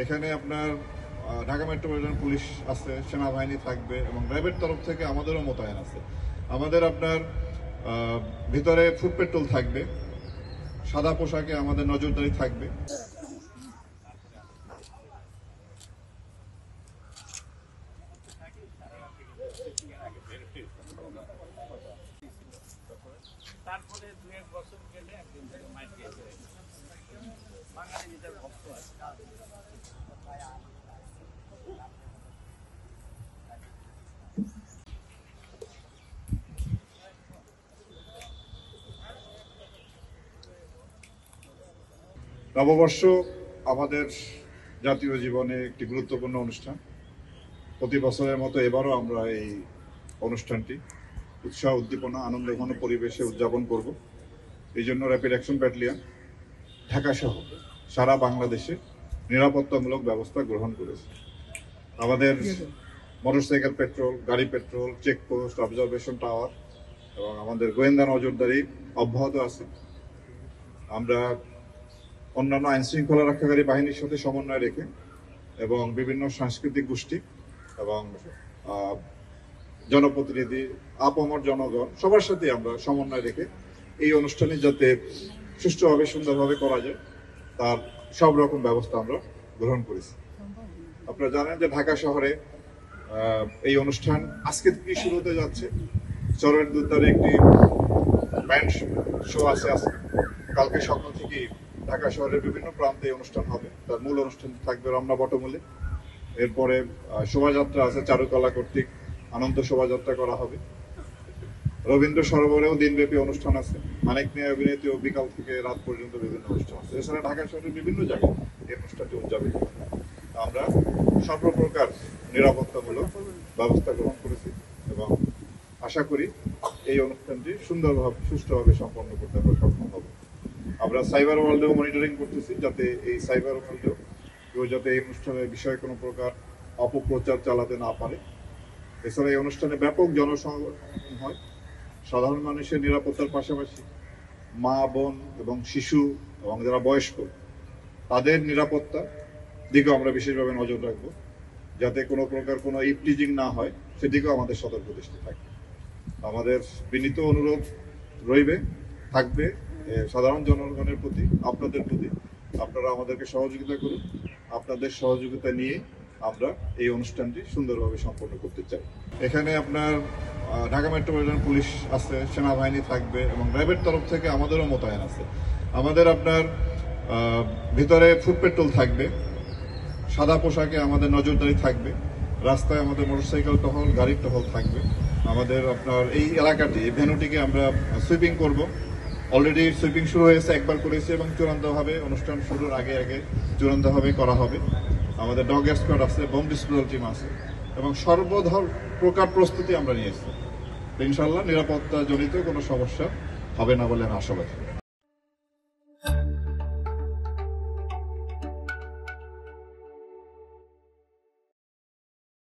এখানে আপনার Dhaka metropolitan police আছে, সেনাবাহিনী থাকবে এবং র্যাবের তরফ থেকে আমাদেরও মোতায়েন আছে। আমাদের আপনার ভিতরে ফুড পেট্রোল থাকবে, সাদা পোশাকে আমাদের নজরদারি থাকবে। তারপরে 2-1 বছর গেলে একদিন থেকে মাইক গেছে বাঙালি নিজের ভক্ত আছে। নববর্ষ আমাদের জাতীয় জীবনে একটি গুরুত্বপূর্ণ অনুষ্ঠান। প্রতি বছরের মতো এবারও আমরা এই অনুষ্ঠানটি উৎসাহ, উদ্দীপনা, আনন্দঘন পরিবেশে উদযাপন করব। এই জন্য র্যাপিড অ্যাকশন ব্যাটালিয়ন ঢাকা সহ সারা বাংলাদেশে নিরাপত্তামূলক ব্যবস্থা গ্রহণ করেছে। আমাদের মোটরসাইকেল পেট্রোল, গাড়ি পেট্রোল, চেকপোস্ট, অবজারভেশন টাওয়ার এবং আমাদের গোয়েন্দা নজরদারি অব্যাহত আছে। আমরা অন্যান্য আইন শৃঙ্খলা রক্ষাকারী বাহিনীর সাথে সমন্বয় রেখে এবং বিভিন্ন সাংস্কৃতিক গোষ্ঠী এবং জনপ্রতিনিধি, আপামর জনগণ সবার সাথে আমরা সমন্বয় রেখে এই অনুষ্ঠানে যাতে সুষ্ঠুভাবে সুন্দরভাবে করা যায় তার সব রকম ব্যবস্থা আমরা গ্রহণ করেছি। আপনারা জানেন যে ঢাকা শহরে এই অনুষ্ঠান আজকে থেকে শুরু হতে যাচ্ছে। চরের দুধারে একটি ব্যান্ড শো আছে আজকে, কালকে সকাল থেকে ঢাকা শহরের বিভিন্ন প্রান্তে এই অনুষ্ঠান হবে। তার মূল অনুষ্ঠান থাকবে রমনা বটমূলে। এরপরে শোভাযাত্রা আছে, চারুকলা কর্তৃক আনন্দ শোভাযাত্রা করা হবে। রবীন্দ্র সরোবরেও দিনব্যাপী অনুষ্ঠান আছে। মানিক মিয়া অভিনীত বিকাল থেকে রাত পর্যন্ত বিভিন্ন অনুষ্ঠান আছে। এছাড়া ঢাকা শহরের বিভিন্ন জায়গায় এই অনুষ্ঠানটি উদযাপিত হবে। আমরা সর্বপ্রকার নিরাপত্তামূলক ব্যবস্থা গ্রহণ করেছি এবং আশা করি এই অনুষ্ঠানটি সুন্দরভাবে, সুষ্ঠুভাবে সম্পন্ন করতে আমরা সক্ষম হব। আমরা সাইবার ওয়ার্ল্ডেও মনিটরিং করতেছি, যাতে এই সাইবার ওয়ার্ল্ডেও কেউ যাতে এই অনুষ্ঠানের বিষয়ে কোনো প্রকার অপপ্রচার চালাতে না পারে। এছাড়া এই অনুষ্ঠানে ব্যাপক জনসমাগম হয়। সাধারণ মানুষের নিরাপত্তার পাশাপাশি মা, বোন এবং শিশু এবং যারা বয়স্ক তাদের নিরাপত্তা দিকেও আমরা বিশেষভাবে নজর রাখবো, যাতে কোনো প্রকার কোনো ইপটিজিং না হয় সেদিকেও আমাদের সতর্ক দৃষ্টি থাকবে। আমাদের বিনীত অনুরোধ থাকবে সাধারণ জনগণের প্রতি, আপনাদের প্রতি, আপনারা আমাদেরকে সহযোগিতা করুন। আপনাদের সহযোগিতা নিয়ে আমরা এই অনুষ্ঠানটি সুন্দরভাবে সম্পন্ন করতে চাই। এখানে আপনার ঢাকা মেট্রোপলিটন পুলিশ আছে, সেনাবাহিনী থাকবে এবং র্যাবের তরফ থেকে আমাদেরও মোতায়েন আছে। আমাদের আপনার ভিতরে ফুড পেট্রোল থাকবে, সাদা পোশাকে আমাদের নজরদারি থাকবে, রাস্তায় আমাদের মোটরসাইকেল টহল, গাড়ির টহল থাকবে। আমাদের আপনার এই এলাকাটি, এই ভেন্যুটিকে আমরা সুইপিং করব। অলরেডি সুইপিং শুরু হয়েছে, একবার করেছি এবং চূড়ান্তভাবে অনুষ্ঠান শুরুর আগে চূড়ান্তভাবে করা হবে। আমাদের ডগ স্কোয়াড আছে, বোম ডিসপোজাল টিম আছে এবং প্রকার প্রস্তুতি আমরা নিয়েছি। ইনশাল্লাহ নিরাপত্তা জনিত কোনো সমস্যা হবে না বলে আমি আশাবাদী।